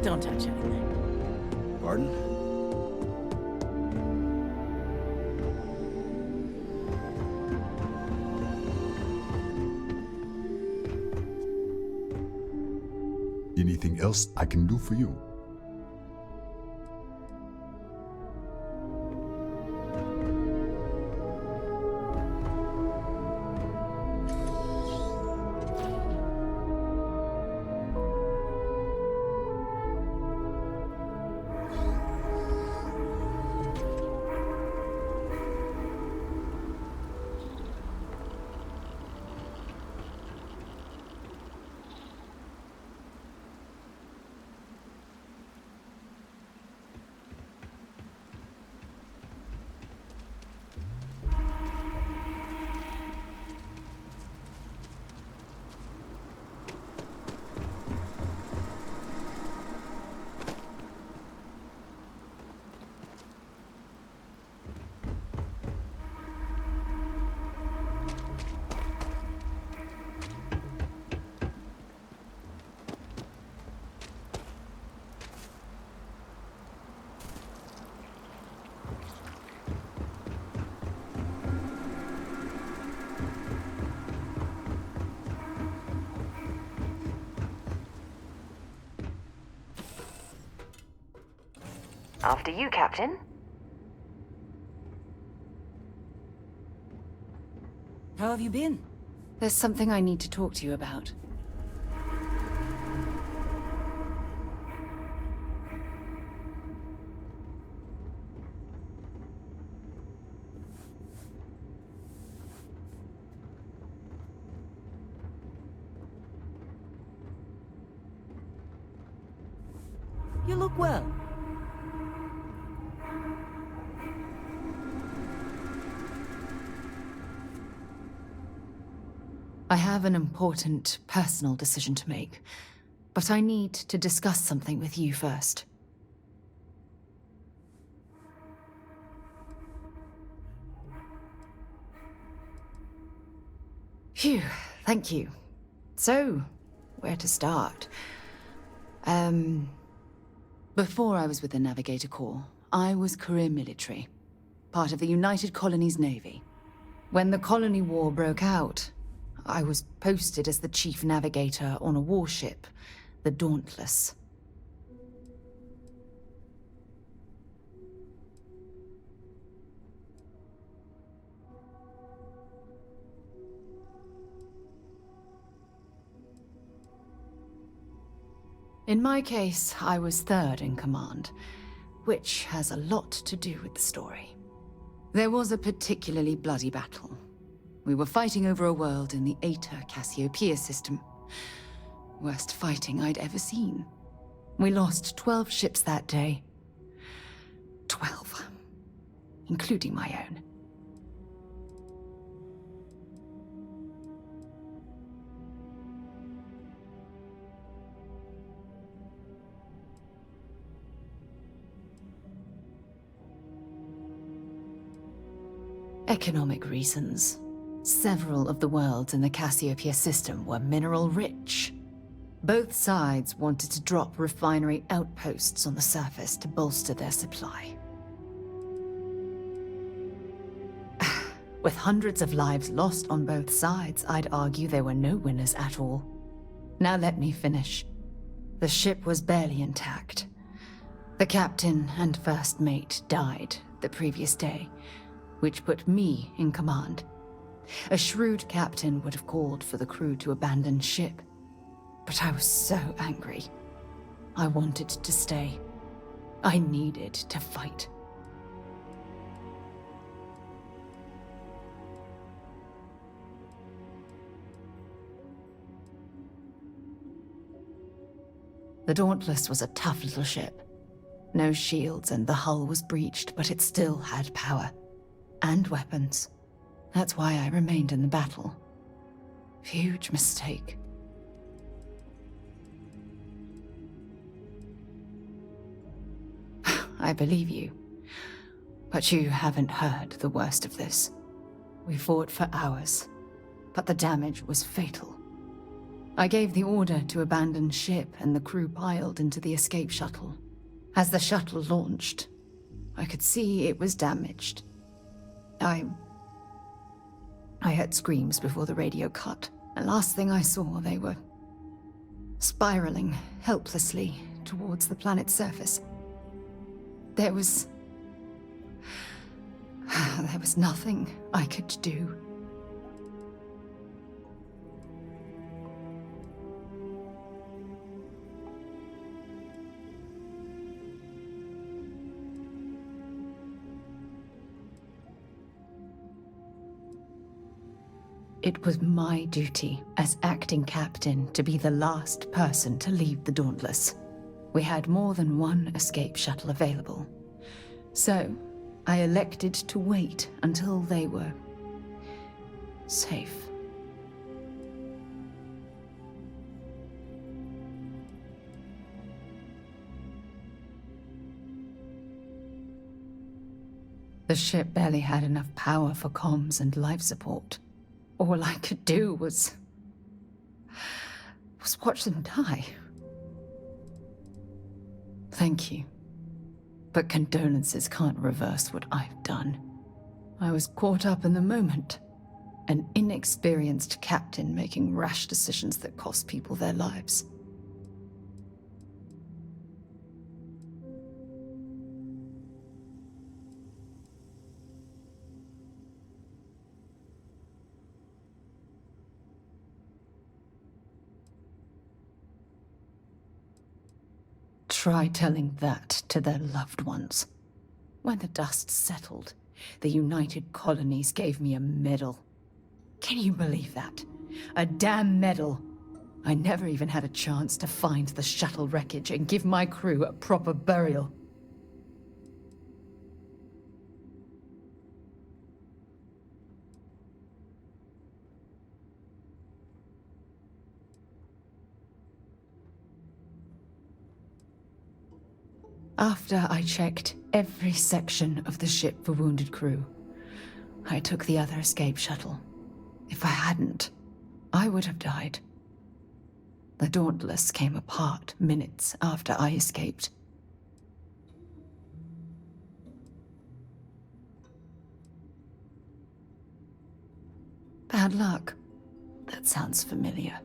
Don't touch anything. Pardon? Anything else I can do for you? After you, Captain. How have you been? There's something I need to talk to you about. You look well. I have an important personal decision to make, but I need to discuss something with you first. Phew, thank you. So, where to start? Before I was with the Navigator Corps, I was career military, part of the United Colonies Navy. When the Colony War broke out, I was posted as the chief navigator on a warship, the Dauntless. In my case, I was third in command, which has a lot to do with the story. There was a particularly bloody battle. We were fighting over a world in the Eta Cassiopeia system. Worst fighting I'd ever seen. We lost 12 ships that day. 12. Including my own. Economic reasons. Several of the worlds in the Cassiopeia system were mineral-rich. Both sides wanted to drop refinery outposts on the surface to bolster their supply. With hundreds of lives lost on both sides, I'd argue there were no winners at all. Now let me finish. The ship was barely intact. The captain and first mate died the previous day, which put me in command. A shrewd captain would have called for the crew to abandon ship. But I was so angry. I wanted to stay. I needed to fight. The Dauntless was a tough little ship. No shields and the hull was breached, but it still had power. And weapons. That's why I remained in the battle. Huge mistake. I believe you. But you haven't heard the worst of this. We fought for hours, but the damage was fatal. I gave the order to abandon ship and the crew piled into the escape shuttle. As the shuttle launched, I could see it was damaged. I heard screams before the radio cut, and last thing I saw, they were spiraling helplessly towards the planet's surface. There was nothing I could do. It was my duty as acting captain to be the last person to leave the Dauntless. We had more than one escape shuttle available, so I elected to wait until they were safe. The ship barely had enough power for comms and life support. All I could do was watch them die. Thank you. But condolences can't reverse what I've done. I was caught up in the moment. An inexperienced captain making rash decisions that cost people their lives. Try telling that to their loved ones. When the dust settled, the United Colonies gave me a medal. Can you believe that? A damn medal. I never even had a chance to find the shuttle wreckage and give my crew a proper burial. After I checked every section of the ship for wounded crew, I took the other escape shuttle. If I hadn't, I would have died. The Dauntless came apart minutes after I escaped. Bad luck. That sounds familiar.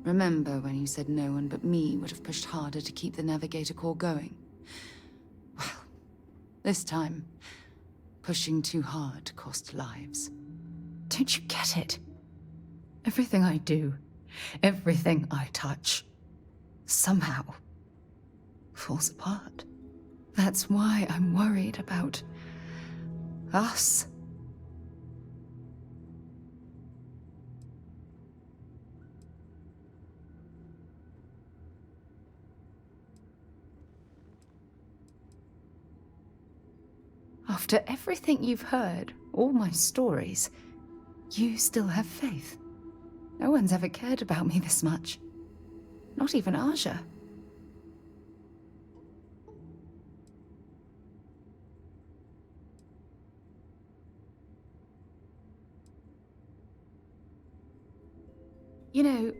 Remember when you said no one but me would have pushed harder to keep the Navigator core going? Well, this time, pushing too hard cost lives. Don't you get it? Everything I do, everything I touch, somehow falls apart. That's why I'm worried about us. After everything you've heard, all my stories, you still have faith. No one's ever cared about me this much. Not even Aja. You know,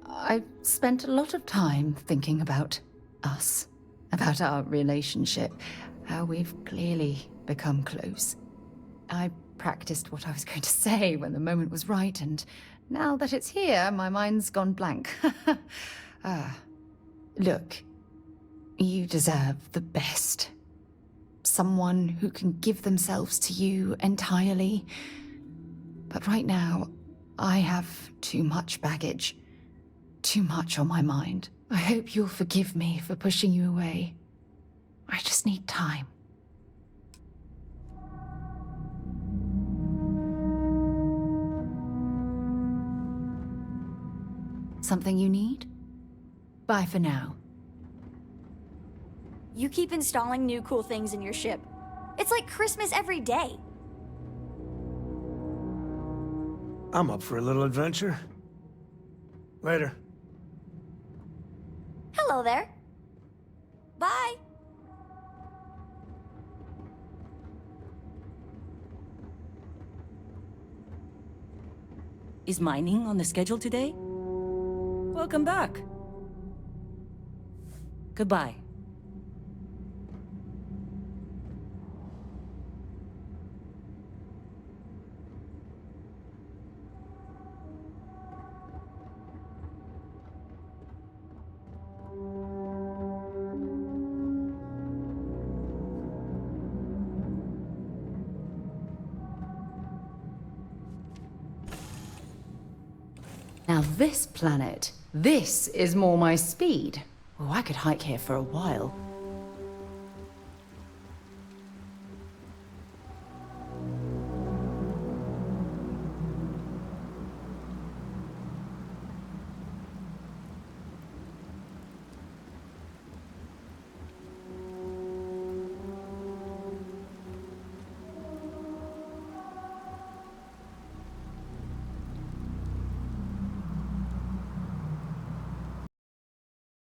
I've spent a lot of time thinking about us, about our relationship, how we've clearly become close. I practiced what I was going to say when the moment was right, and now that it's here, my mind's gone blank. Look, you deserve the best. Someone who can give themselves to you entirely. But right now, I have too much baggage. Too much on my mind. I hope you'll forgive me for pushing you away. I just need time. Something you need? Bye for now. You keep installing new cool things in your ship. It's like Christmas every day. I'm up for a little adventure. Later. Hello there. Bye. Is mining on the schedule today? Welcome back. Goodbye. Now this planet, this is more my speed. Oh, I could hike here for a while.